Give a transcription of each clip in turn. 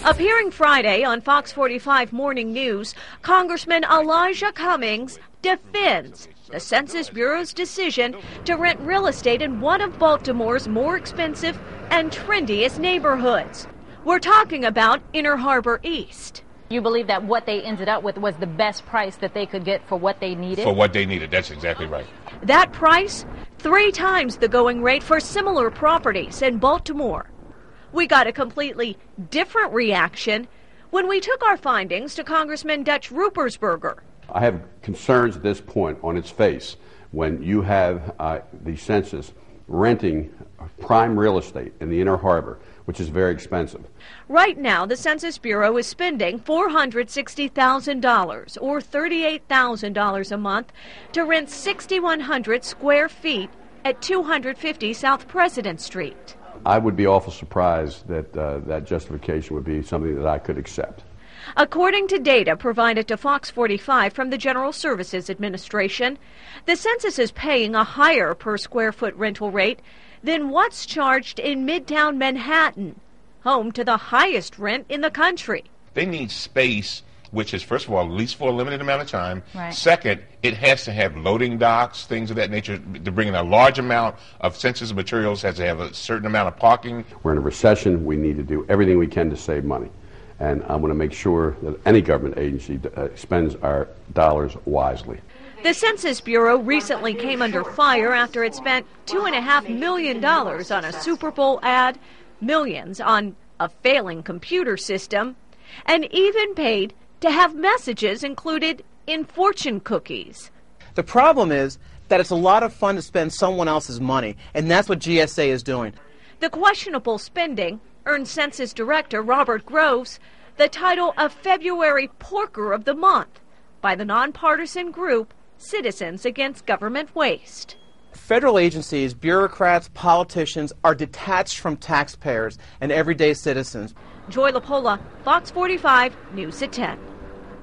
Appearing Friday on Fox 45 Morning News, Congressman Elijah Cummings defends the Census Bureau's decision to rent real estate in one of Baltimore's more expensive and trendiest neighborhoods. We're talking about Inner Harbor East. You believe that what they ended up with was the best price that they could get for what they needed? For what they needed, that's exactly right. That price, 3 times the going rate for similar properties in Baltimore. We got a completely different reaction when we took our findings to Congressman Dutch Ruppersberger. I have concerns at this point on its face when you have the census renting prime real estate in the Inner Harbor, which is very expensive. Right now, the Census Bureau is spending $460,000 or $38,000 a month to rent 6,100 square feet at 250 South President Street. I would be awful surprised that that justification would be something that I could accept. According to data provided to Fox 45 from the General Services Administration, the census is paying a higher per square foot rental rate than what's charged in Midtown Manhattan, home to the highest rent in the country. They need space, which is, first of all, leased for a limited amount of time. Right. Second, it has to have loading docks, things of that nature. To bring in a large amount of census materials, has to have a certain amount of parking. We're in a recession. We need to do everything we can to save money. And I want to make sure that any government agency spends our dollars wisely. The Census Bureau recently came under fire after it spent $2.5 million on a Super Bowl ad, millions on a failing computer system, and even paid to have messages included in fortune cookies. The problem is that it's a lot of fun to spend someone else's money, and that's what GSA is doing. The questionable spending earned Census Director Robert Groves the title of February Porker of the Month by the nonpartisan group Citizens Against Government Waste. Federal agencies, bureaucrats, politicians are detached from taxpayers and everyday citizens. Joy LaPola, Fox 45, News at 10.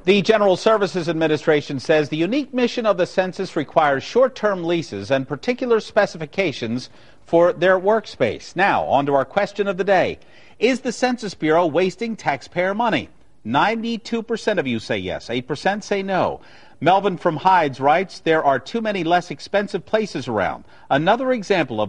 The General Services Administration says the unique mission of the census requires short-term leases and particular specifications for their workspace. Now, on to our question of the day. Is the Census Bureau wasting taxpayer money? 92% of you say yes, 8% say no. Melvin from Hides writes, there are too many less expensive places around. Another example of